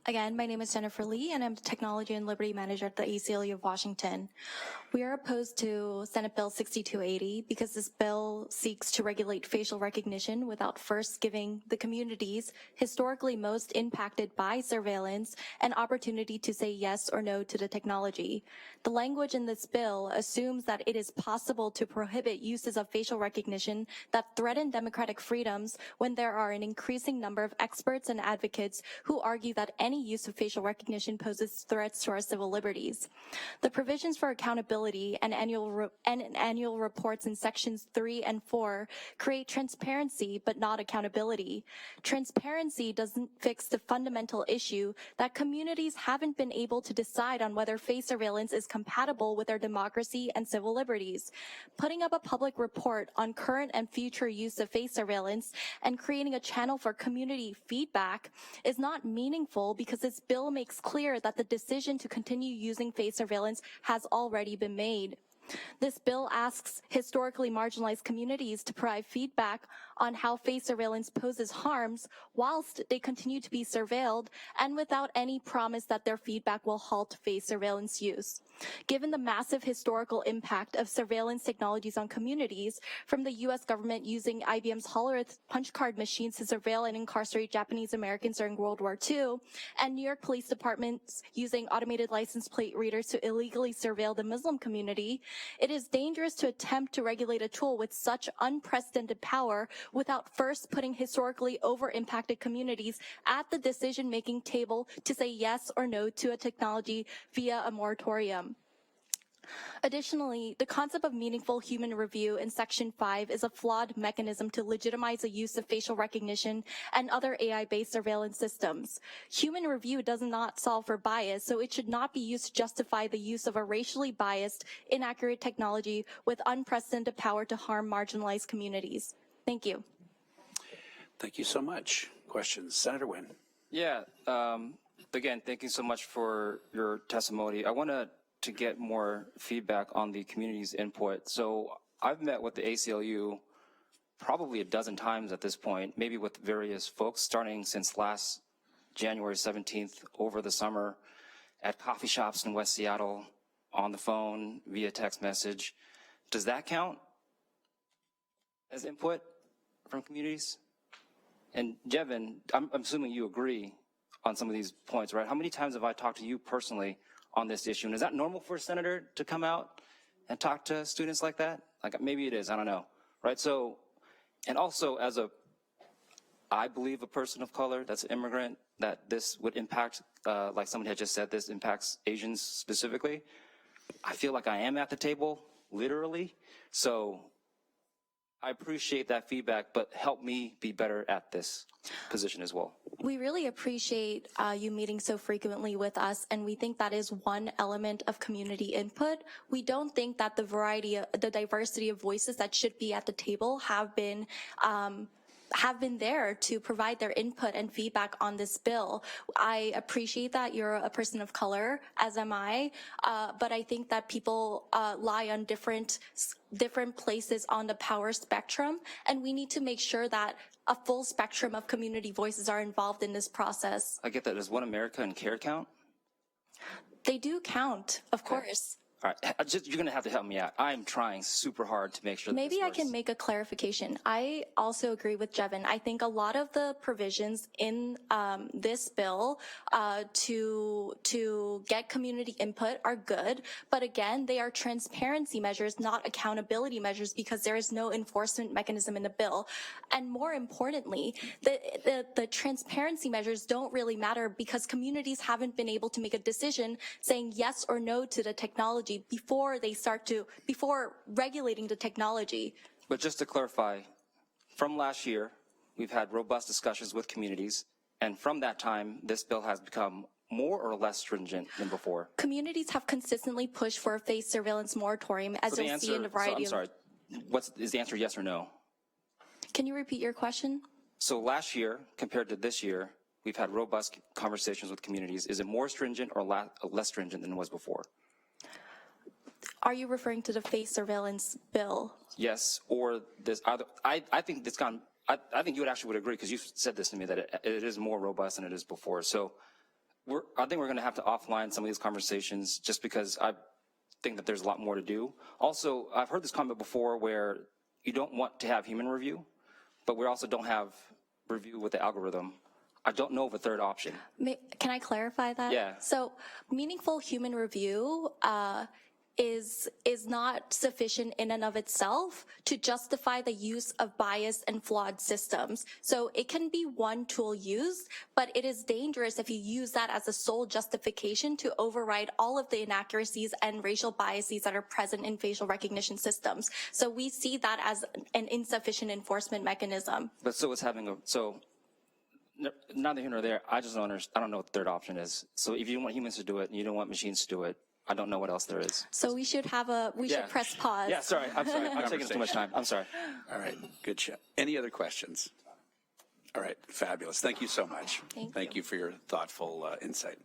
Again, my name is Jennifer Lee, and I'm the Technology and Liberty Manager at the ACLU of Washington. We are opposed to Senate Bill 6280 because this bill seeks to regulate facial recognition without first giving the communities historically most impacted by surveillance an opportunity to say yes or no to the technology. The language in this bill assumes that it is possible to prohibit uses of facial recognition that threaten democratic freedoms when there are an increasing number of experts and advocates who argue that any use of facial recognition poses threats to our civil liberties. The provisions for accountability and annual reports in sections 3 and 4 create transparency but not accountability. Transparency doesn't fix the fundamental issue that communities haven't been able to decide on whether face surveillance is compatible with our democracy and civil liberties. Putting up a public report on current and future use of face surveillance and creating a channel for community feedback is not meaningful because this bill makes clear that the decision to continue using face surveillance has already been made. This bill asks historically marginalized communities to provide feedback on how face surveillance poses harms whilst they continue to be surveilled and without any promise that their feedback will halt face surveillance use. Given the massive historical impact of surveillance technologies on communities, from the US government using IBM's Hollerith punch card machines to surveil and incarcerate Japanese Americans during World War II, and New York police departments using automated license plate readers to illegally surveil the Muslim community, it is dangerous to attempt to regulate a tool with such unprecedented power without first putting historically over-impacted communities at the decision-making table to say yes or no to a technology via a moratorium. Additionally, the concept of meaningful human review in Section 5 is a flawed mechanism to legitimize the use of facial recognition and other AI-based surveillance systems. Human review does not solve for bias, so it should not be used to justify the use of a racially biased, inaccurate technology with unprecedented power to harm marginalized communities. Thank you. Thank you so much. Questions? Senator Nguyen. Yeah, again, thank you so much for your testimony. I want to get more feedback on the community's input. So I've met with the ACLU probably a dozen times at this point, maybe with various folks, starting since last January 17th over the summer at coffee shops in West Seattle, on the phone, via text message. Does that count as input from communities? And Jevin, I'm assuming you agree on some of these points, right? How many times have I talked to you personally on this issue? And is that normal for a senator to come out and talk to students like that? Like, maybe it is, I don't know, right? So, and also as I believe a person of color that's an immigrant, that this would impact, like somebody had just said, this impacts Asians specifically. I feel like I am at the table, literally. So I appreciate that feedback, but help me be better at this position as well. We really appreciate you meeting so frequently with us, and we think that is one element of community input. We don't think that the diversity of voices that should be at the table have been there to provide their input and feedback on this bill. I appreciate that you're a person of color, as am I, but I think that people lie on different places on the power spectrum, and we need to make sure that a full spectrum of community voices are involved in this process. I get that. Does One America and CARE count? They do count, of course. All right, you're going to have to help me out. I'm trying super hard to make sure that Maybe I can make a clarification. I also agree with Jevin. I think a lot of the provisions in this bill to get community input are good, but again, they are transparency measures, not accountability measures, because there is no enforcement mechanism in the bill. And more importantly, the transparency measures don't really matter because communities haven't been able to make a decision saying yes or no to the technology before regulating the technology. But just to clarify, from last year, we've had robust discussions with communities, and from that time, this bill has become more or less stringent than before. Communities have consistently pushed for a face surveillance moratorium, as you'll see in a variety of... I'm sorry, is the answer yes or no? Can you repeat your question? So last year, compared to this year, we've had robust conversations with communities. Is it more stringent or less stringent than it was before? Are you referring to the face surveillance bill? Yes, or this other. I think it's gone. I think you actually would agree, because you said this to me, that it is more robust than it is before. So I think we're going to have to offline some of these conversations just because I think that there's a lot more to do. Also, I've heard this comment before where you don't want to have human review, but we also don't have review with the algorithm. I don't know of a third option. Can I clarify that? Yeah. So meaningful human review is not sufficient in and of itself to justify the use of biased and flawed systems. So it can be one tool used, but it is dangerous if you use that as a sole justification to override all of the inaccuracies and racial biases that are present in facial recognition systems. So we see that as an insufficient enforcement mechanism. But so it's having neither here nor there. I just don't understand. I don't know what the third option is. So if you don't want humans to do it and you don't want machines to do it, I don't know what else there is. So we should have should press pause. Yeah, sorry. I'm sorry. I'm taking too much time. I'm sorry. All right, good chat. Any other questions? All right, fabulous. Thank you so much. Thank you. Thank you for your thoughtful insight.